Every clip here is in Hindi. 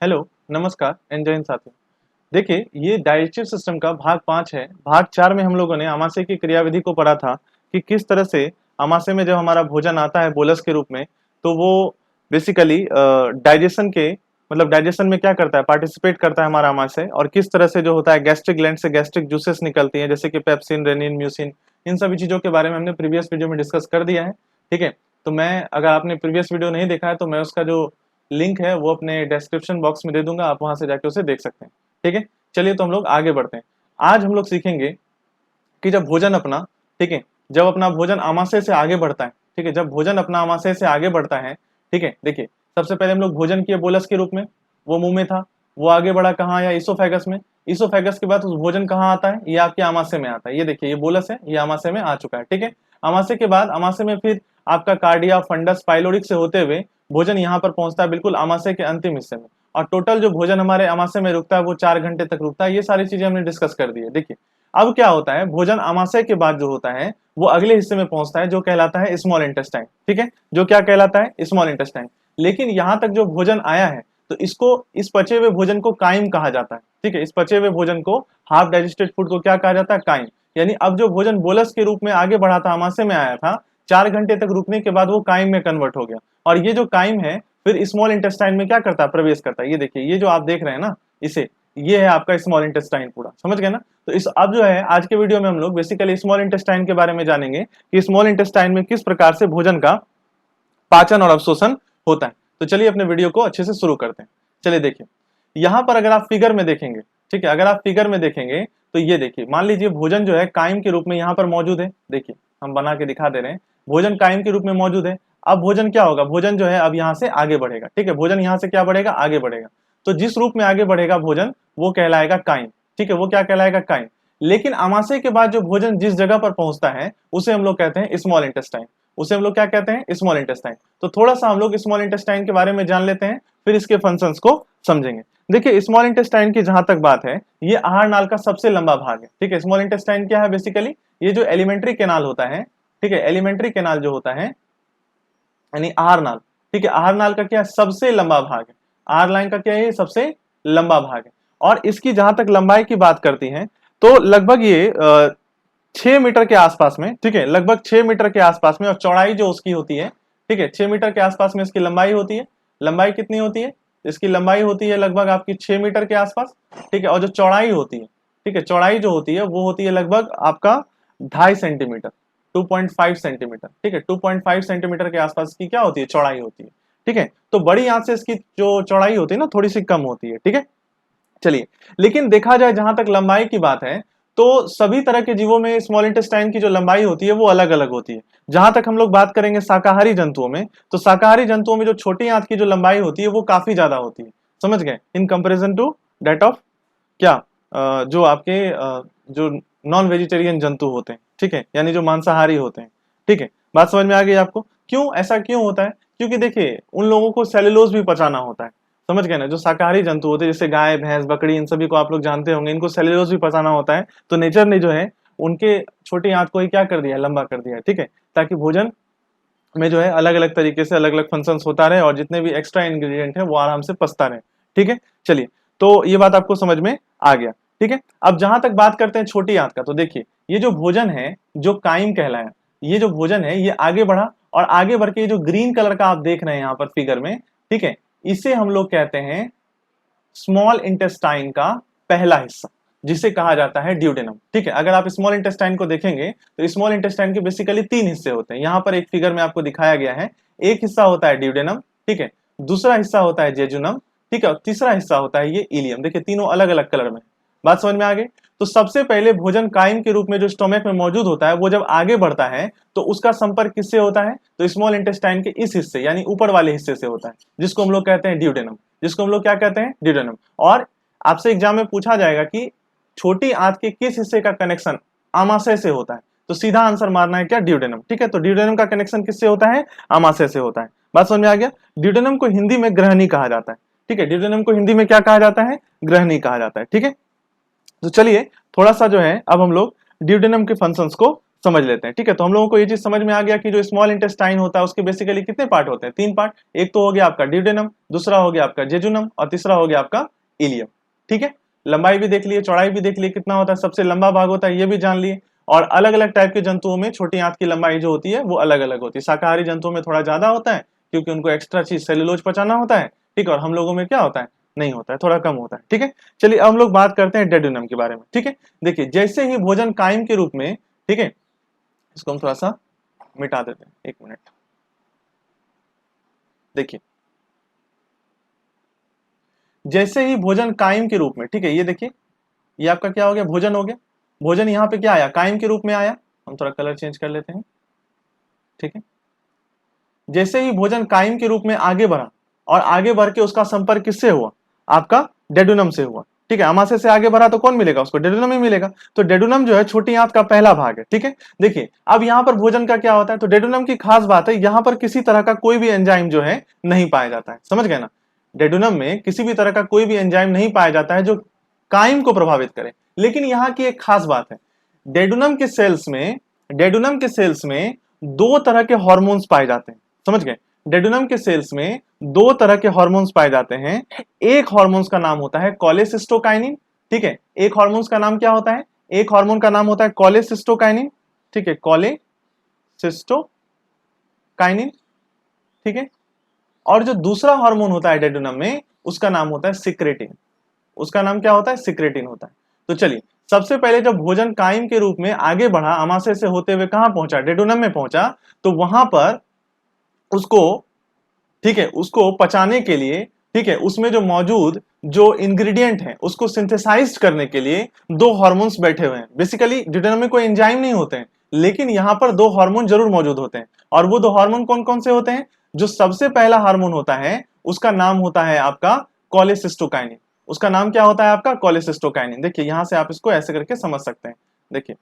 हेलो, नमस्कार एंड जय हिंद साथियों। देखिए, ये डाइजेस्टिव सिस्टम का भाग 5 है। भाग 4 में हम लोगों ने आमाशय की क्रियाविधि को पढ़ा था कि किस तरह से आमाशय में जब हमारा भोजन आता है बोलस के रूप में, तो वो बेसिकली डाइजेशन के मतलब डाइजेशन में क्या करता है, पार्टिसिपेट करता है हमारा आमाशय, और किस तरह से जो होता है गैस्ट्रिक ग्लैंड से गैस्ट्रिक जूसेस निकलती हैं, जैसे कि पेप्सिन, रेनिन, म्यूसिन। इन सभी चीज़ों के बारे में हमने प्रीवियस वीडियो में डिस्कस कर दिया है। ठीक है, तो मैं अगर आपने प्रीवियस वीडियो नहीं देखा है तो मैं उसका जो लिंक है वो अपने डिस्क्रिप्शन बॉक्स में दे दूंगा, आप वहां से जाके उसे देख सकते हैं। ठीक है, चलिए तो हम लोग आगे बढ़ते हैं। आज हम लोग सीखेंगे कि जब भोजन अपना, ठीक है, जब अपना भोजन आमाशय से आगे बढ़ता है, ठीक है, जब भोजन अपना आमाशय से आगे बढ़ता है, ठीक है, देखिए सबसे पहले हम लोग भोजन किए बोलस के रूप में, वो मुंह में था, वो आगे बढ़ा कहाँ, या इसोफेगस में। इसोफेगस के बाद उस भोजन कहाँ आता है, ये आपके आमाशय में आता है। ये देखिए, ये बोलस है, ये आमाशय में आ चुका है। ठीक है, आमाशय के बाद आमाशय में फिर आपका कार्डिया, फंडस, पाइलोरिक से होते हुए भोजन यहाँ पर पहुंचता है बिल्कुल आमाशय के अंतिम हिस्से में। और टोटल जो भोजन हमारे आमाशय में रुकता है वो 4 घंटे तक रुकता है। ये सारी चीजें हमने डिस्कस कर दी है। देखिए, अब क्या होता है, भोजन आमाशय के बाद जो होता है वो अगले हिस्से में पहुंचता है जो कहलाता है स्मॉल इंटेस्टाइन। ठीक है, जो क्या कहलाता है, स्मॉल इंटेस्टाइन। लेकिन यहां तक जो भोजन आया है तो इसको, इस पचे हुए भोजन को काइम कहा जाता है। ठीक है, इस पचे हुए भोजन को, हाफ डाइजेस्टेड फूड को क्या कहा जाता है, काइम। यानी अब जो भोजन बोलस के रूप में आगे बढ़ा था, आमाशय में आया था, 4 घंटे तक रुकने के बाद वो काइम में कन्वर्ट हो गया। और ये जो काइम है फिर स्मॉल इंटेस्टाइन में क्या करता है, प्रवेश करता है। ये देखिए, ये जो आप देख रहे हैं ना, इसे, ये है आपका स्मॉल इंटेस्टाइन पूरा, समझ गए ना। तो इस अब जो है आज के वीडियो में हम लोग बेसिकली स्मॉल इंटेस्टाइन के बारे में जानेंगे कि स्मॉल इंटेस्टाइन में किस प्रकार से भोजन का पाचन और अवशोषण होता है। तो चलिए अपने वीडियो को अच्छे से शुरू करते हैं। चलिए देखिए, यहां पर अगर आप फिगर में देखेंगे, ठीक है, अगर आप फिगर में देखेंगे तो ये देखिए, मान लीजिए भोजन जो है काइम के रूप में यहाँ पर मौजूद है। देखिए, हम बना के दिखा दे रहे हैं, भोजन काइम के रूप में मौजूद है। अब भोजन क्या होगा, भोजन जो है अब यहाँ से आगे बढ़ेगा। ठीक है, भोजन यहाँ से क्या बढ़ेगा, आगे बढ़ेगा। तो जिस रूप में आगे बढ़ेगा भोजन वो कहलाएगा काइम। ठीक है, वो क्या कहलाएगा, काइम। लेकिन आमाशय के बाद जो भोजन जिस जगह पर पहुंचता है उसे हम लोग कहते हैं स्मॉल इंटेस्टाइन। उसे हम लोग क्या कहते हैं, स्मॉल इंटेस्टाइन। तो थोड़ा सा हम लोग स्मॉल इंटेस्टाइन के बारे में जान लेते हैं, फिर इसके फंक्शंस को समझेंगे। देखिए, स्मॉल इंटेस्टाइन की जहां तक बात है, ये आहार नाल का सबसे लंबा भाग है। ठीक है, स्मॉल इंटेस्टाइन क्या है, बेसिकली ये जो एलिमेंट्री कैनाल होता है, ठीक है, एलिमेंट्री कैनाल जो होता है यानी आहार नाल। ठीक है, आहार नाल का क्या है, सबसे लंबा भाग है। आहार लाइन का क्या है, सबसे लंबा भाग है। और इसकी जहां तक लंबाई की बात करती हैं तो लगभग ये 6 मीटर के आसपास में, ठीक है, लगभग 6 मीटर के आसपास में। और चौड़ाई जो उसकी होती है, ठीक है, 6 मीटर के आसपास में इसकी लंबाई होती है। लंबाई कितनी होती है, इसकी लंबाई होती है लगभग आपकी 6 मीटर के आसपास। ठीक है, और जो चौड़ाई होती है, ठीक है, चौड़ाई जो होती है वो होती है लगभग आपका 2.5 सेंटीमीटर, 2.5 सेंटीमीटर। ठीक है, 2.5 सेंटीमीटर के आसपास की क्या होती है, चौड़ाई होती है। ठीक है, तो बड़ी आंत से इसकी जो चौड़ाई होती है ना, थोड़ी सी कम होती है। ठीक है, चलिए, लेकिन देखा जाए जहां तक लंबाई की बात है तो सभी तरह के जीवों में स्मॉल इंटेस्टाइन की जो लंबाई होती है वो अलग अलग होती है। जहां तक हम लोग बात करेंगे शाकाहारी जंतुओं में, तो शाकाहारी जंतुओं में जो छोटी आंत की जो लंबाई होती है वो काफी ज्यादा होती है, समझ गए, in comparison to date of क्या, जो आपके जो नॉन वेजिटेरियन जंतु होते हैं। ठीक है, यानी जो मांसाहारी होते हैं। ठीक है, बात समझ में आ गई आपको, क्यों ऐसा क्यों होता है, क्योंकि देखिए उन लोगों को सेलुलोज भी पचाना होता है, समझ गए ना। जो शाकाहारी जंतु होते हैं जैसे गाय, भैंस, बकरी, इन सभी को आप लोग जानते होंगे, इनको सेलुलोज भी पचाना होता है। तो नेचर ने जो है उनके छोटी आंत को ही क्या कर दिया, लंबा कर दिया है। ठीक है, ताकि भोजन में जो है अलग अलग तरीके से अलग अलग फंक्शंस होता रहे और जितने भी एक्स्ट्रा इंग्रेडिएंट है वो आराम से पचता रहे। ठीक है, चलिए, तो ये बात आपको समझ में आ गया। ठीक है, अब जहां तक बात करते हैं छोटी आंत का, तो देखिए ये जो भोजन है जो काइम कहलाया, ये जो भोजन है ये आगे बढ़ा, और आगे बढ़ के ये जो ग्रीन कलर का आप देख रहे हैं यहाँ पर फिगर में, ठीक है, इसे हम लोग कहते हैं स्मॉल इंटेस्टाइन का पहला हिस्सा, जिसे कहा जाता है ड्यूडेनम। ठीक है, अगर आप स्मॉल इंटेस्टाइन को देखेंगे तो स्मॉल इंटेस्टाइन के बेसिकली 3 हिस्से होते हैं। यहाँ पर एक फिगर में आपको दिखाया गया है। एक हिस्सा होता है ड्यूडेनम, ठीक है, दूसरा हिस्सा होता है जेजुनम, ठीक है, और तीसरा हिस्सा होता है ये इलियम। देखिए, तीनों अलग अलग कलर में। बात समझ में आ गई। तो सबसे पहले भोजन काइम के रूप में जो स्टोमक में मौजूद होता है वो जब आगे बढ़ता है तो उसका संपर्क किससे होता है, तो स्मॉल इंटेस्टाइन के इस हिस्से यानी ऊपर वाले हिस्से से होता है, जिसको हम लोग कहते हैं ड्यूडेनम, जिसको हम लोग क्या कहते हैं, ड्यूडेनम। और आपसे एग्जाम में पूछा जाएगा कि छोटी आंत के किस हिस्से का कनेक्शन आमाशय से होता है, तो सीधा आंसर मारना है क्या, ड्यूडेनम। ठीक है, तो ड्यूडेनम का कनेक्शन किससे होता है, आमाशय से होता है। बात समझ में आ गया। ड्यूडेनम को हिंदी में ग्रहणी कहा जाता है। ठीक है, ड्यूडेनम को हिंदी में क्या कहा जाता है, ग्रहणी कहा जाता है। ठीक है, तो चलिए थोड़ा सा जो है अब हम लोग ड्यूडेनम के फंक्शंस को समझ लेते हैं। ठीक है, तो हम लोगों को ये चीज समझ में आ गया कि जो स्मॉल इंटेस्टाइन होता है उसके बेसिकली कितने पार्ट होते हैं, 3 पार्ट। एक तो हो गया आपका ड्यूडेनम, दूसरा हो गया आपका जेजुनम और तीसरा हो गया आपका इलियम। ठीक है, लंबाई भी देख लिए, चौड़ाई भी देख लिए, कितना होता है, सबसे लंबा भाग होता है ये भी जान लिए। और अलग अलग टाइप के जंतुओं में छोटी आंत की लंबाई जो होती है वो अलग अलग होती है। शाकाहारी जंतुओं में थोड़ा ज्यादा होता है क्योंकि उनको एक्स्ट्रा चीज सेलुलोज पचाना होता है। ठीक है, और हम लोगों में क्या होता है, नहीं होता है, थोड़ा कम होता है। ठीक है, चलिए अब हम लोग बात करते हैं डेडुनम के बारे में। ठीक है, देखिए जैसे ही भोजन कायम के रूप में, ठीक है, इसको हम थोड़ा सा मिटा देते हैं, 1 मिनट। देखिए जैसे ही भोजन कायम के रूप में, ठीक है, ये देखिए ये आपका क्या हो गया, भोजन हो गया। भोजन यहाँ पे क्या आया, कायम के रूप में आया। हम थोड़ा कलर चेंज कर लेते हैं। ठीक है, जैसे ही भोजन कायम के रूप में आगे बढ़ा और आगे बढ़ के उसका संपर्क किससे हुआ, आपका डेडुनम से हुआ। ठीक है, अमाशय से आगे बढ़ा तो कौन मिलेगा उसको, डेडुनम ही मिलेगा। तो डेडुनम जो है छोटी आंत का पहला भाग है। ठीक है, देखिए अब यहाँ पर भोजन का क्या होता है, तो डेडुनम की खास बात है यहाँ पर किसी तरह का कोई भी एंजाइम जो है नहीं पाया जाता है। समझ गए ना, डेडुनम में किसी भी तरह का कोई भी एंजाइम नहीं पाया जाता है जो कायम को प्रभावित करे। लेकिन यहाँ की एक खास बात है, डेडुनम के सेल्स में, डेडुनम के सेल्स में 2 तरह के हार्मोन्स पाए जाते हैं। समझ गए, डेडुनम के सेल्स में 2 तरह के हार्मोन्स पाए जाते हैं। एक हार्मोन्स का नाम होता है कोलेसिस्टोकाइनिन। ठीक है, एक हार्मोन्स का नाम क्या होता है, एक हार्मोन का नाम होता है कोलेसिस्टोकाइनिन। ठीक है, कोलेसिस्टोकाइनिन। ठीक है, और जो दूसरा हार्मोन होता है डेडुनम में उसका नाम होता है सिक्रेटिन। उसका नाम क्या होता है, सिक्रेटिन होता है। तो चलिए सबसे पहले जब भोजन कायम के रूप में आगे बढ़ा, अमाशय से होते हुए कहां पहुंचा, डेडुनम में पहुंचा, तो वहां पर उसको, ठीक है, उसको पचाने के लिए, ठीक है, उसमें जो मौजूद जो इंग्रेडिएंट है उसको सिंथेसाइज करने के लिए 2 हार्मोन्स बैठे हुए हैं। बेसिकली ड्यूटेनम में कोई एंजाइम नहीं होते हैं, लेकिन यहां पर 2 हार्मोन जरूर मौजूद होते हैं। और वो 2 हार्मोन कौन कौन से होते हैं, जो सबसे पहला हार्मोन होता है उसका नाम होता है आपका कोलेसिस्टोकाइनिन। उसका नाम क्या होता है आपका, कोलेसिस्टोकाइनिन। देखिए यहां से आप इसको ऐसे करके समझ सकते हैं। देखिए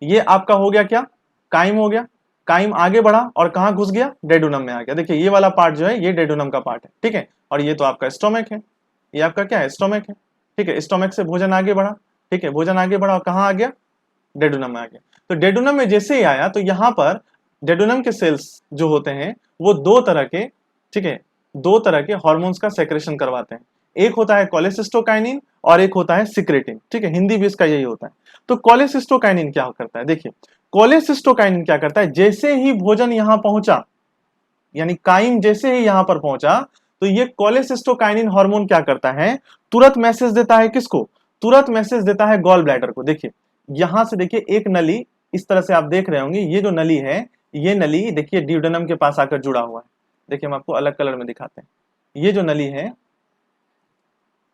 ये आपका हो गया क्या, काइम हो गया। काइम आगे बढ़ा और कहां घुस गया, डेडुनम में आ गया। देखिए ये वाला पार्ट जो है ये डेडुनम का पार्ट है। ठीक है, और ये तो आपका स्टोमक है, ये आपका क्या है, स्टोमक है। ठीक है, स्टोमक से भोजन आगे बढ़ा। ठीक है, भोजन आगे बढ़ा और कहां आ गया, डेडुनम में आ गया। तो डेडुनम में जैसे ही आया तो यहां पर डेडुनम के सेल्स जो होते हैं वो 2 तरह के, ठीक है, 2 तरह के हार्मोन्स का सेक्रेशन करवाते हैं। एक होता है कोलेसिस्टोकाइनिन और एक होता है सिक्रेटिन। ठीक है, हिंदी भी इसका यही होता है। तो कोलेसिस्टोकाइनिन क्या करता है, देखिए कोलेसिस्टोकाइनिन क्या करता है, जैसे ही भोजन यहां पहुंचा, यानी काइम जैसे ही यहां पर पहुंचा, तो ये कोलेसिस्टोकाइनिन हार्मोन क्या करता है, तुरंत मैसेज देता है किसको, तुरंत मैसेज देता है गॉल ब्लैडर को। देखिए यहां से देखिए एक नली इस तरह से आप देख रहे होंगे, ये जो नली है, ये नली देखिए ड्यूडेनम के पास आकर जुड़ा हुआ है। देखिए हम आपको अलग कलर में दिखाते हैं। ये जो नली है,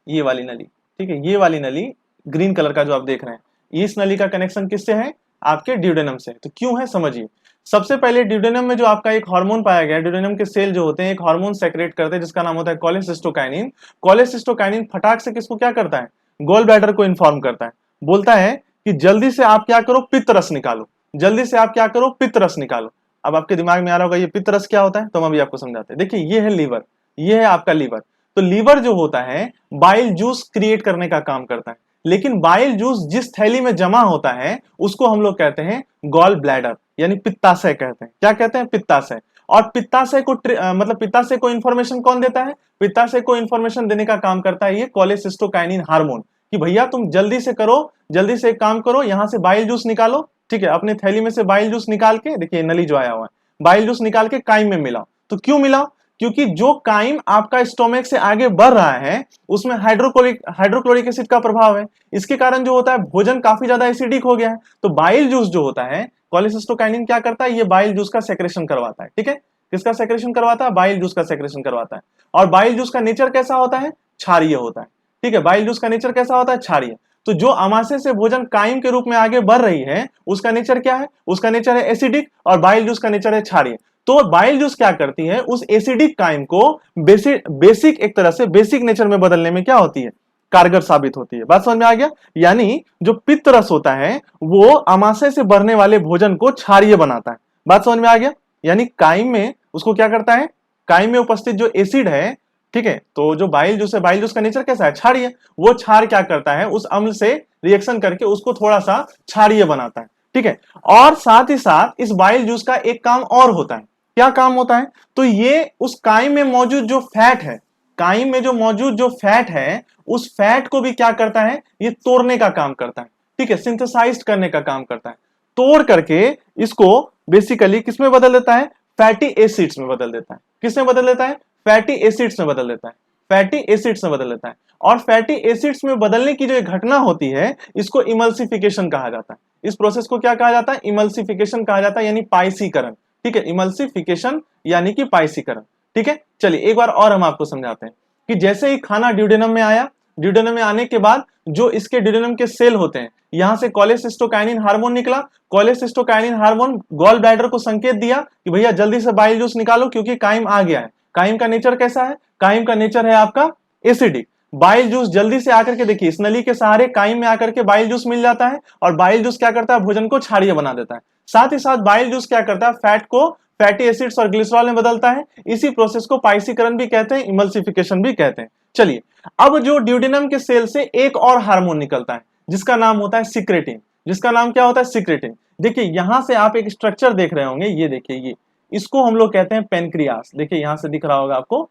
ये वाली नली, ठीक है, ये वाली नली ग्रीन कलर का जो आप देख रहे हैं, इस नली का कनेक्शन किससे है, आपके ड्यूडेनम से। तो क्यों है समझिए। सबसे पहले ड्यूडेनम में जो आपका एक हार्मोन पाया गया, ड्यूडेनम के सेल जो होते हैं एक हार्मोन सेक्रेट करते हैं जिसका नाम होता है कोलेसिस्टोकाइनिन। कोलेसिस्टोकाइनिन फटाक से किसको क्या करता है, गॉल ब्लैडर को इन्फॉर्म करता है, बोलता है कि जल्दी से आप क्या करो, पित्त रस निकालो, जल्दी से आप क्या करो, पित्त रस निकालो। अब आपके दिमाग में आ रहा होगा ये पित्त रस क्या होता है, तो हम अभी आपको समझाते हैं। देखिए ये है लीवर, ये है आपका लीवर। तो लीवर जो होता है बाइल जूस क्रिएट करने का काम करता है, लेकिन बाइल जूस जिस थैली में जमा होता है उसको हम लोग कहते हैं गॉल ब्लैडर, यानी पित्ताशय कहते हैं। क्या कहते हैं, पित्ताशय। और पित्ताशय को मतलब पित्ताशय को इंफॉर्मेशन कौन देता है, पित्ताशय को इंफॉर्मेशन देने का काम करता है ये कोलेसिस्टोकाइनिन हार्मोन, कि भैया तुम जल्दी से करो, जल्दी से एक काम करो, यहां से बाइल जूस निकालो। ठीक है, अपने थैली में से बाइल जूस निकाल के, देखिए नली जो आया हुआ है, बाइल जूस निकाल के काइम में मिलाओ। तो क्यों मिलाओ, क्योंकि जो काइम आपका स्टोमक से आगे बढ़ रहा है उसमें हाइड्रोक्लोरिक एसिड का प्रभाव है। इसके कारण जो होता है भोजन काफी ज्यादा एसिडिक हो गया है। तो बाइल जूस जो होता है, कोलेसिस्टोकाइनिन क्या करता है, ये बाइल जूस का सेक्रेशन करवाता है। ठीक है, किसका सेक्रेशन करवाता है, बाइल जूस का सेक्रेशन करवाता है। और बाइल जूस का नेचर कैसा होता है, क्षारीय होता है। ठीक है, बाइल जूस का नेचर कैसा होता है, क्षारीय। तो जो अमाशय से भोजन काइम के रूप में आगे बढ़ रही है उसका नेचर क्या है, उसका नेचर है एसिडिक, और बाइल जूस का नेचर है क्षारीय। तो बाइल जूस क्या करती है, उस एसिडिक काइम को बेसिक एक तरह से बेसिक नेचर में बदलने में क्या होती है, कारगर साबित होती है। बात समझ में आ गया। यानी जो पित्त रस होता है वो अमाशय से बढ़ने वाले भोजन को क्षारीय बनाता है। बात समझ में आ गया। यानी काइम में उसको क्या करता है, काइम में उपस्थित जो एसिड है, ठीक है, तो जो बाइल जूस है, बाइल जूस का नेचर कैसा है, क्षारीय। वो क्षार क्या करता है, उस अम्ल से रिएक्शन करके उसको थोड़ा सा क्षारीय बनाता है। ठीक है। और साथ ही साथ इस बाइल जूस का एक काम और होता है। क्या काम होता है? तो ये उस काइम में मौजूद जो फैट है, काइम में जो मौजूद जो फैट है, उस फैट को भी क्या करता है? ये तोड़ने का काम करता है। ठीक है, सिंथेसाइज करने का काम करता है। तोड़ करके इसको बेसिकली किसमें बदल देता है? फैटी एसिड्स में बदल देता है। किसमें बदल देता है? फैटी एसिड्स में बदल देता है। फैटी एसिड्स में बदल देता है। और फैटी एसिड्स में बदलने की जो घटना होती है, इसको इमल्सिफिकेशन कहा जाता है। इस प्रोसेस को क्या कहा जाता है? इमल्सिफिकेशन कहा जाता है, यानी पाइसीकरण। ठीक है, इमल्सिफिकेशन यानी कि पाइसीकरण। ठीक है, चलिए एक बार और हम आपको समझाते हैं कि जैसे ही खाना ड्यूडेनम में आया, ड्यूडेनम में आने के बाद जो इसके ड्यूडेनम के सेल होते हैं, यहां से कोलेसिस्टोकाइनिन हार्मोन निकला। कोलेसिस्टोकाइनिन हार्मोन गॉल ब्लैडर को संकेत दिया कि भैया जल्दी से बाइल जूस निकालो क्योंकि काइम आ गया है। काइम का नेचर कैसा है? काइम का नेचर है आपका एसिडिक। बाइल जूस जल्दी से आकर के देखिए, इस नली के सहारे काइम में आकर के बाइल जूस मिल जाता है और बाइल जूस क्या करता है? भोजन को क्षारीय बना देता है। साथ ही साथ बाइल जूस क्या करता है? फैट को फैटी एसिड्स और ग्लिसरॉल में बदलता है। इसी प्रोसेस को पाइसीकरण भी कहते हैं, इमल्सिफिकेशन भी कहते हैं। चलिए, अब जो ड्यूडेनम के सेल से एक और हार्मोन निकलता है जिसका नाम होता है सिक्रेटिन। जिसका नाम क्या होता है? सिक्रेटिन। देखिए यहां से आप एक स्ट्रक्चर देख रहे होंगे, ये देखिए, ये इसको हम लोग कहते हैं पेनक्रियास। देखिए यहां से दिख रहा होगा आपको,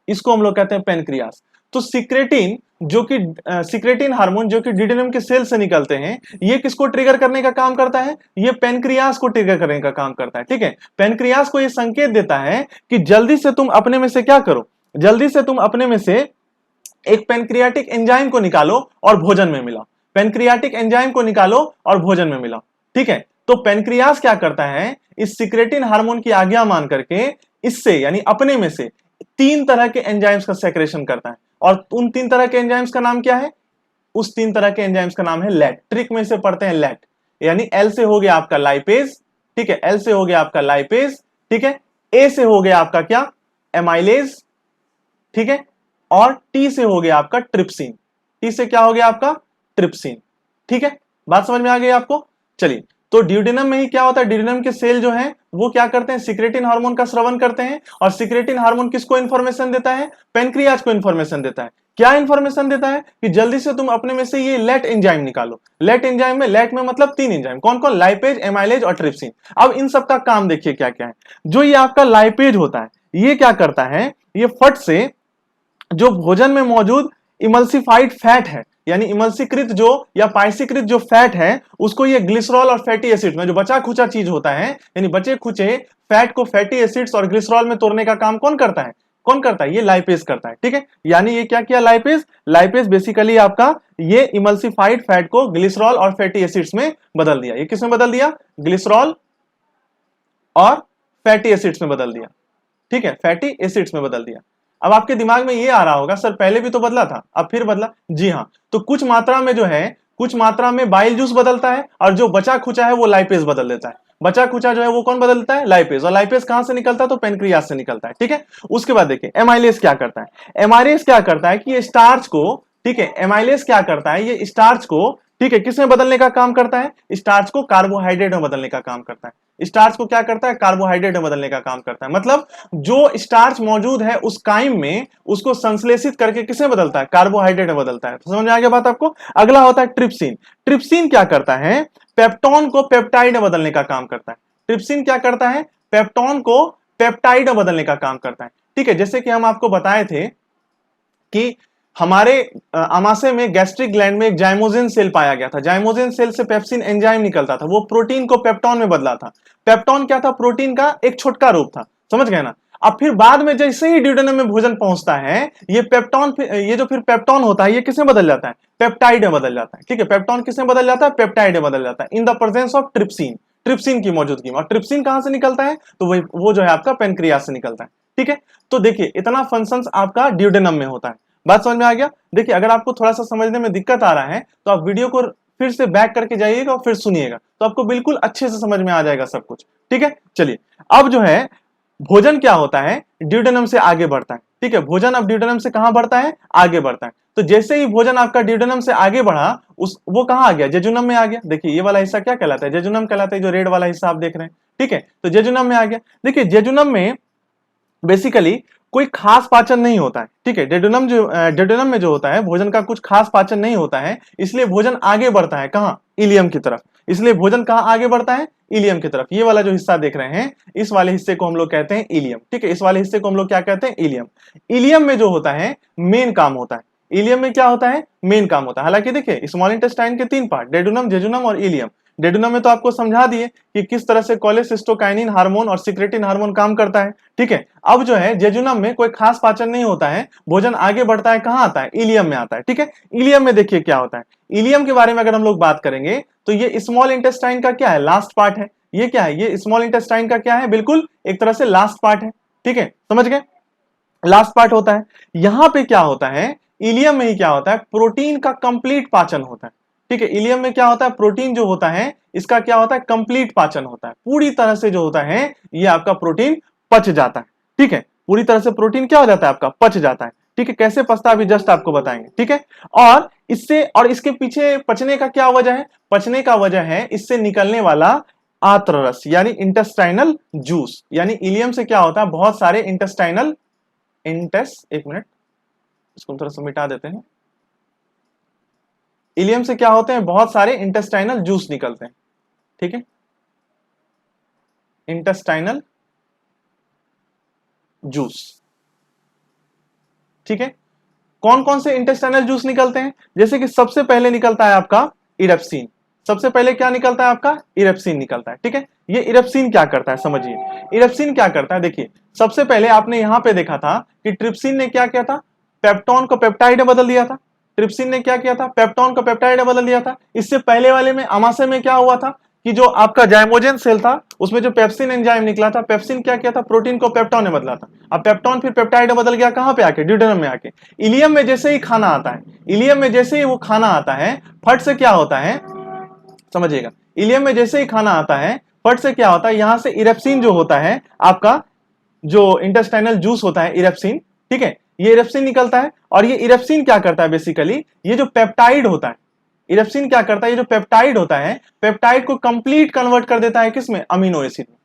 इसको हम लोग कहते हैं पेनक्रियास। तो सिक्रेटिन जो कि सिक्रेटिन हार्मोन जो कि ड्यूडेनम के सेल से निकलते हैं, ये किसको ट्रिगर करने का काम करता है? ये पेनक्रियास को ट्रिगर करने का काम करता है। ठीक है, पेनक्रियास को ये संकेत देता है कि जल्दी से तुम अपने में से क्या करो, जल्दी से तुम अपने में से एक पेनक्रियाटिक एंजाइम को निकालो और भोजन में मिलाओ। पेनक्रियाटिक एंजाइम को निकालो और भोजन में मिलाओ। ठीक है, तो पेनक्रियास क्या करता है? इस सिक्रेटिन हार्मोन की आज्ञा मान करके इससे यानी अपने में से 3 तरह के एंजाइम्स का सेक्रेशन करता है। और उन 3 तरह के एंजाइम्स का नाम क्या है? उस 3 तरह के एंजाइम्स का नाम है लैट। ट्रिक में से पढ़ते हैं लैट, यानी एल से हो गया आपका लाइपेज। ठीक है, एल से हो गया आपका लाइपेज। ठीक है, ए से हो गया आपका क्या? एमाइलेज। ठीक है, और टी से हो गया आपका ट्रिप्सिन। टी से क्या हो गया आपका? ट्रिप्सिन। ठीक है, बात समझ में आ गई आपको? चलिए, तो ड्यूडेनम में ही क्या होता है? ड्यूडेनम के सेल जो हैं वो क्या करते हैं? सिक्रेटिन हार्मोन का स्रवण करते हैं। और सिक्रेटिन हार्मोन किसको इंफॉर्मेशन देता है? पेनक्रियाज को इंफॉर्मेशन देता है। क्या इंफॉर्मेशन देता है? कि जल्दी से तुम अपने में से ये लेट एंजाइम निकालो। लेट एंजाइम में, लेट में मतलब 3 एंजाइम, कौन कौन? लाइपेज, एमाइलेज और ट्रिप्सिन। अब इन सब का काम देखिए क्या क्या है। जो ये आपका लाइपेज होता है, ये क्या करता है? ये फट से जो भोजन में मौजूद इमल्सिफाइड फैट है, यानी इमल्सीकृत जो या पाइसीकृत जो फैट है, उसको ये ग्लिसरॉल और फैटी एसिड में जो बचा खुचा चीज होता है, यानी बचे खुचे फैट को फैटी एसिड्स और ग्लिसरॉल में तोड़ने का काम कौन करता है? कौन करता है? ये लाइपेज करता है। ठीक है, यानी ये क्या किया लाइपेज? लाइपेज बेसिकली आपका ये इमल्सिफाइड फैट को ग्लिसरॉल और फैटी एसिड्स में बदल दिया। ये किस में बदल दिया? ग्लिसरॉल और फैटी एसिड्स में बदल दिया। ठीक है, फैटी एसिड्स में बदल दिया। अब आपके दिमाग में ये आ रहा होगा, सर पहले भी तो बदला था, अब फिर बदला। जी हाँ, तो कुछ मात्रा में जो है, कुछ मात्रा में बाइल जूस बदलता है और जो बचा खुचा है वो लाइपेज बदल देता है। बचा खुचा जो है वो कौन बदलता है? लाइपेज। और लाइपेज कहां से निकलता है? तो पेनक्रियास से निकलता है। ठीक है, उसके बाद देखिए एमाइलेज क्या करता है। एमाइलेज क्या करता है कि ये स्टार्च को, ठीक है, एमाइलेज क्या करता है? ये स्टार्च को, ठीक है, किसमें बदलने का काम करता है? स्टार्च को कार्बोहाइड्रेट में बदलने का काम करता है। स्टार्च को क्या करता है? कार्बोहाइड्रेट में बदलने का काम करता है। मतलब जो स्टार्च मौजूद है उस काइम में, उसको संश्लेषित करके किसे बदलता है? कार्बोहाइड्रेट में बदलता है। तो समझ में आ गया बात आपको? अगला होता है ट्रिप्सिन। ट्रिप्सिन क्या करता है? पेप्टोन को पेप्टाइड में बदलने का काम करता है। ट्रिप्सिन क्या करता है? पेप्टोन को पेप्टाइड में बदलने का काम करता है। ठीक है, जैसे कि हम आपको बताए थे कि हमारे आमाशय में गैस्ट्रिक ग्लैंड में एक जाइमोजिन सेल पाया गया था। जाइमोजिन सेल से पेप्सिन एंजाइम निकलता था, वो प्रोटीन को पेप्टोन में बदला था। पेप्टोन क्या था? प्रोटीन का एक छोटका रूप था। समझ गए ना? अब फिर बाद में जैसे ही ड्यूडेनम में भोजन पहुंचता है, ये पेप्टोन, ये जो फिर पेप्टोन होता है, ये किसमें बदल जाता है? पेप्टाइड में बदल जाता है। ठीक है, पेप्टोन किसमें बदल जाता है? पेप्टाइड में बदल जाता है, in the presence of trypsin. Trypsin की मौजूदगी में। और ट्रिप्सिन कहां से निकलता है? तो वो जो है आपका पेनक्रियास से निकलता है। ठीक है, तो देखिए इतना फंक्शंस आपका ड्यूडेनम में होता है। बात समझ में आ गया? देखिए अगर आपको थोड़ा सा समझने में दिक्कत आ रहा है तो आप वीडियो को फिर से बैक करके जाइएगा और फिर सुनिएगा, तो आपको बिल्कुल अच्छे से समझ में आ जाएगा सब कुछ। ठीक है, चलिए अब जो है भोजन क्या होता है? ड्यूडेनम से आगे बढ़ता है। ठीक है, भोजन अब ड्यूडेनम से कहां बढ़ता है? आगे बढ़ता है। तो जैसे ही भोजन आपका ड्यूडेनम से आगे बढ़ा, वो कहां आ गया? जेजुनम में आ गया। देखिए ये वाला हिस्सा क्या कहलाता है? जेजुनम कहलाता है, जो रेड वाला हिस्सा आप देख रहे हैं। ठीक है, तो जेजुनम में आ गया। देखिए जेजुनम में बेसिकली कोई खास पाचन नहीं होता है, ठीक है। डेडोनम में जो होता है भोजन का कुछ खास पाचन नहीं होता है, इसलिए भोजन आगे बढ़ता है कहाँ, इलियम की तरफ। इसलिए भोजन कहाँ आगे बढ़ता है, इलियम की तरफ। ये वाला जो हिस्सा देख रहे हैं, इस वाले हिस्से को हम लोग कहते हैं इलियम, ठीक है। इस वाले हिस्से को हम लोग क्या कहते हैं, इलियम। इलियम में जो होता है मेन काम होता है, इलियम में क्या होता है, मेन काम होता है। हालांकि देखिए स्मॉल इंटेस्टाइन के 3 पार्ट, डेडुनम, जेजुनम और इलियम। डेडुनम में तो आपको समझा दिए कि किस तरह से कोलेसिस्टोकाइनिन हार्मोन और सिक्रेटिन हार्मोन काम करता है, ठीक है। अब जो है जेजुनम में कोई खास पाचन नहीं होता है, भोजन आगे बढ़ता है कहां आता है, इलियम में आता है, ठीक है। इलियम में देखिए क्या होता है, इलियम के बारे में अगर हम लोग बात करेंगे तो ये स्मॉल इंटेस्टाइन का क्या है, लास्ट पार्ट है। ये क्या है, ये स्मॉल इंटेस्टाइन का क्या है, बिल्कुल एक तरह से लास्ट पार्ट है, ठीक है, समझ गए, लास्ट पार्ट होता है। यहां पे क्या होता है, इलियम में ही क्या होता है, प्रोटीन का कंप्लीट पाचन होता है, ठीक है। इलियम में क्या होता है, प्रोटीन जो होता है इसका क्या होता है, कंप्लीट पाचन होता है, पूरी तरह से जो होता है ये आपका प्रोटीन पच जाता है, ठीक है। पूरी तरह से प्रोटीन क्या हो जाता है, आपका पच जाता है, ठीक है। कैसे पचता है अभी जस्ट आपको बताएंगे, ठीक है। और इसके पीछे पचने का क्या वजह है, पचने का वजह है इससे निकलने वाला आत्र रस यानी इंटेस्टाइनल जूस। यानी इलियम से क्या होता है, बहुत सारे एक मिनट इसको थोड़ा सा मिटा देते हैं। इलियम से क्या होते हैं, बहुत सारे इंटेस्टाइनल जूस निकलते हैं, ठीक है, इंटेस्टाइनल जूस, ठीक है। कौन कौन से इंटेस्टाइनल जूस निकलते हैं, जैसे कि सबसे पहले निकलता है आपका इरेप्सिन। सबसे पहले क्या निकलता है आपका, इरेप्सिन निकलता है, ठीक है। ये इरेप्सिन क्या करता है समझिए, इरेप्सिन क्या करता है, देखिए सबसे पहले आपने यहां पे देखा था कि ट्रिप्सिन ने क्या किया था, पेप्टोन को पेप्टाइड में बदल दिया था। ट्रिप्सिन ने क्या किया था, पेप्टोन को पेप्टाइड में बदल दिया था। इससे पहले वाले में अमाशय में क्या हुआ था कि जो आपका जाइमोजन सेल था उसमें जो पेप्सिन एंजाइम निकला था, पेप्सिन क्या किया था, प्रोटीन को पेप्टोन में बदला था। अब पेप्टोन फिर पेप्टाइड में बदल गया कहां पे आके, ड्यूडेनम में आके। इलियम में जैसे ही खाना आता है, इलियम में जैसे ही वो खाना आता है, फट से क्या होता है समझिएगा, इलियम में जैसे ही खाना आता है फट से क्या होता है, यहां से इरेप्सिन जो होता है आपका, जो इंटेस्टाइनल जूस होता है इरेप्सिन, ठीक है, ये इरेप्सिन निकलता है। और ये इरेप्सिन क्या करता है, बेसिकली ये जो पेप्टाइड होता है, इरेप्सिन क्या करता है, ये जो पेप्टाइड होता है, पेप्टाइड को कंप्लीट कन्वर्ट कर देता है किसमें, अमीनो एसिड में।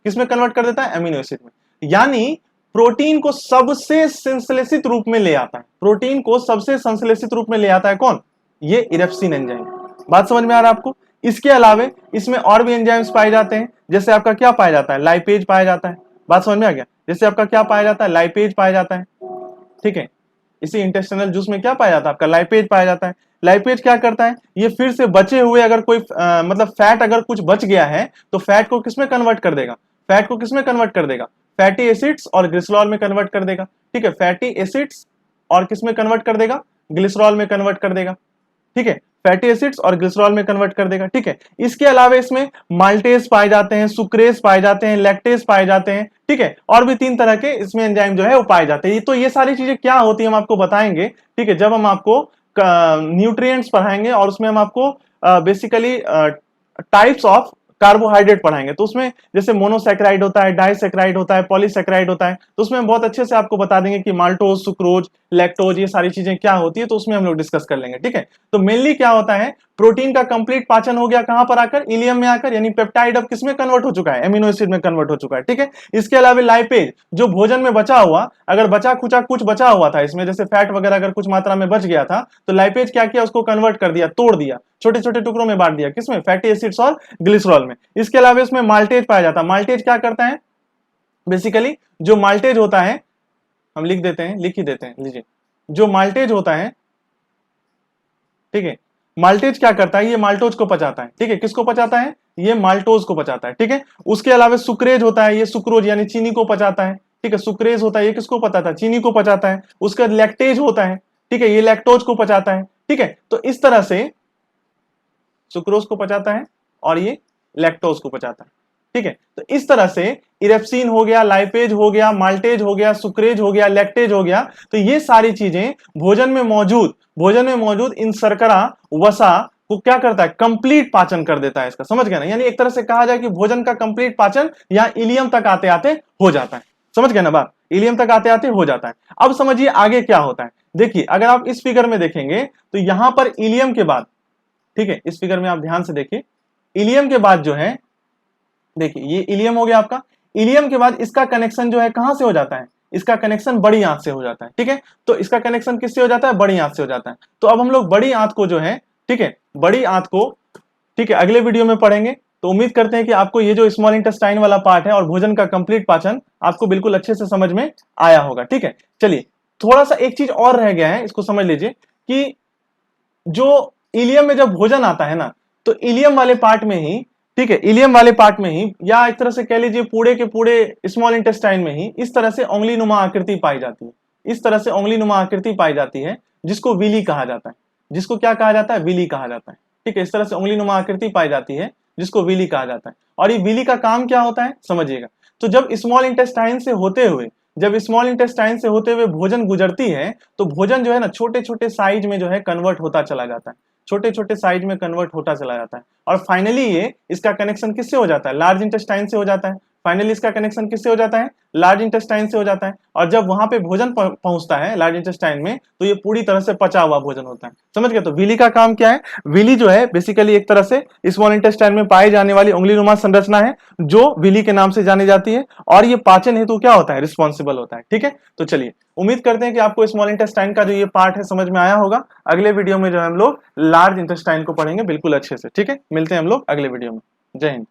किसमें कन्वर्ट कर देता है, अमीनो एसिड में। यानी प्रोटीन को सबसे संश्लेषित रूप में ले आता है, प्रोटीन को सबसे संश्लेषित रूप में ले आता है कौन, ये इरेप्सिन एंजाइम। बात समझ में आ रहा है आपको। इसके अलावे इसमें और भी एंजाइम्स पाए जाते हैं, जैसे आपका क्या पाया जाता है, लाइपेज पाया जाता है। बात समझ में आ गया, जैसे आपका क्या पाया जाता है, लाइपेज पाया जाता है, ठीक है। इसी इंटेस्टिनल जूस में क्या पाया जाता है, आपका लाइपेज पाया जाता है। लाइपेज क्या करता है, ये फिर से बचे हुए अगर कोई मतलब फैट अगर कुछ बच गया है तो फैट को किसमें कन्वर्ट कर देगा, फैट को किसमें कन्वर्ट कर देगा, फैटी एसिड्स और ग्लिसरॉल में कन्वर्ट कर देगा, ठीक है। फैटी एसिड्स और किसमें कन्वर्ट कर देगा, ग्लिसरॉल में कन्वर्ट कर देगा, ठीक है। फैटी एसिड्स और ग्लिसरॉल में कन्वर्ट कर देगा, ठीक है। इसके अलावा इसमें माल्टेज पाए जाते हैं, सुक्रेज पाए जाते हैं, लैक्टेज पाए जाते हैं, ठीक है। और भी 3 तरह के इसमें एंजाइम जो है वो पाए जाते हैं। तो ये सारी चीजें क्या होती है हम आपको बताएंगे, ठीक है, जब हम आपको न्यूट्रिएंट्स पढ़ाएंगे और उसमें हम आपको बेसिकली टाइप्स ऑफ कार्बोहाइड्रेट पढ़ाएंगे। तो उसमें जैसे मोनोसैकेराइड होता है, डाइसैकेराइड होता है, पॉलीसैकेराइड होता है, तो उसमें हम बहुत अच्छे से आपको बता देंगे कि माल्टोज, सुक्रोज, लैक्टोज, ये सारी चीजें क्या होती है, तो उसमें हम लोग डिस्कस कर लेंगे, ठीक है। तो मेनली क्या होता है, प्रोटीन का कंप्लीट पाचन हो गया कहां पर आकर, इलियम में आकर, यानी पेप्टाइड अब किसमें कन्वर्ट हो चुका है, एमिनो एसिड में कन्वर्ट हो चुका है, ठीक है। इसके अलावा लाइपेज, जो भोजन में बचा हुआ, अगर बचा खुचा कुछ बचा हुआ था इसमें, जैसे फैट वगैरह अगर कुछ मात्रा में बच गया था, तो लाइपेज क्या किया, उसको कन्वर्ट कर दिया, तोड़ दिया, छोटे छोटे टुकड़ों में बांट दिया, किसमें, फैटी एसिड्स और ग्लिसरॉल में। इसके अलावा इसमें माल्टेज पाया जाता है। माल्टेज क्या करता है, बेसिकली जो माल्टेज होता है, हम लिख देते हैं, लिख ही देते हैं, लीजिए, जो माल्टेज होता है, ठीक है, माल्टेज क्या करता है, ये माल्टोज को पचाता है, ठीक है। किसको पचाता है, ये माल्टोज को पचाता है, ठीक है। उसके अलावा सुक्रेज होता है, ये सुक्रोज यानी चीनी को पचाता है, ठीक है। सुक्रेज होता है, ये किसको पचाता है, चीनी को पचाता है। उसका लैक्टेज होता है, ठीक है, ये लैक्टोज को पचाता है, ठीक है। तो इस तरह से सुक्रोज को पचाता है और ये लैक्टोज को पचाता है, ठीक है। तो इस तरह से इरेप्सिन हो गया, लाइपेज हो गया, माल्टेज हो गया, सुक्रेज हो गया, लैक्टेज हो गया, तो ये सारी चीजें भोजन में मौजूद इन शर्करा वसा को क्या करता है, कंप्लीट पाचन कर देता है इसका, समझ गए ना। यानी एक तरह से कहा जाए कि भोजन का कंप्लीट पाचन यहां इलियम तक आते आते हो जाता है, समझ गए ना बात, इलियम तक आते आते हो जाता है। अब समझिए आगे क्या होता है। देखिए अगर आप इस फिगर में देखेंगे तो यहां पर इलियम के बाद, ठीक है, इस फिगर में आप ध्यान से देखिए, इलियम के बाद जो है, देखिए ये इलियम हो गया आपका। इलियम के बाद इसका कनेक्शन जो है कहां से हो जाता है, इसका कनेक्शन बड़ी आंत से हो जाता है, ठीक है। तो इसका कनेक्शन किससे हो जाता है, बड़ी आंत से हो जाता है। तो अब हम लोग बड़ी आंत को जो है, ठीक है, बड़ी आंत को, ठीक है, अगले वीडियो में पढ़ेंगे। तो उम्मीद करते हैं कि आपको ये जो स्मॉल इंटेस्टाइन वाला पार्ट है और भोजन का कंप्लीट पाचन आपको बिल्कुल अच्छे से समझ में आया होगा, ठीक है। चलिए, थोड़ा सा एक चीज और रह गया है, इसको समझ लीजिए कि जो इलियम में जब भोजन आता है ना, तो इलियम वाले पार्ट में ही, ठीक है, इलियम वाले पार्ट में ही, या एक तरह से कह लीजिए पूरे के पूरे स्मॉल इंटेस्टाइन में ही इस तरह से उंगली नुमा आकृति पाई जाती है, इस तरह से उंगली नुमा आकृति पाई जाती है, जिसको विली कहा जाता है। जिसको क्या कहा जाता है, विली कहा जाता है, ठीक है। इस तरह से उंगली नुमा आकृति पाई जाती है, जिसको विली कहा जाता है। और ये विली का काम क्या होता है, समझिएगा। तो जब स्मॉल इंटेस्टाइन से होते हुए, जब स्मॉल इंटेस्टाइन से होते हुए भोजन गुजरती है, तो भोजन जो है ना छोटे छोटे साइज में जो है कन्वर्ट होता चला जाता है, छोटे छोटे साइज में कन्वर्ट होता चला जाता है। और फाइनली ये इसका कनेक्शन किससे हो जाता है, लार्ज इंटेस्टाइन से हो जाता है। फाइनली इसका कनेक्शन किससे हो जाता है, लार्ज इंटेस्टाइन से हो जाता है। और जब वहां पे भोजन पहुंचता है लार्ज इंटेस्टाइन में, तो ये पूरी तरह से पचा हुआ भोजन होता है, समझ गए। तो विली का काम क्या है, विली जो है बेसिकली एक तरह से स्मॉल इंटेस्टाइन में पाई जाने वाली उंगलीनुमा संरचना है, जो विली के नाम से जानी जाती है। और ये पाचन हेतु क्या होता है, रिस्पॉन्सिबल होता है, ठीक है। तो चलिए, उम्मीद करते हैं कि आपको स्मॉल इंटेस्टाइन का जो ये पार्ट है समझ में आया होगा। अगले वीडियो में जो है हम लोग लार्ज इंटेस्टाइन को पढ़ेंगे बिल्कुल अच्छे से, ठीक है। मिलते हैं हम लोग अगले वीडियो में। जय हिंद।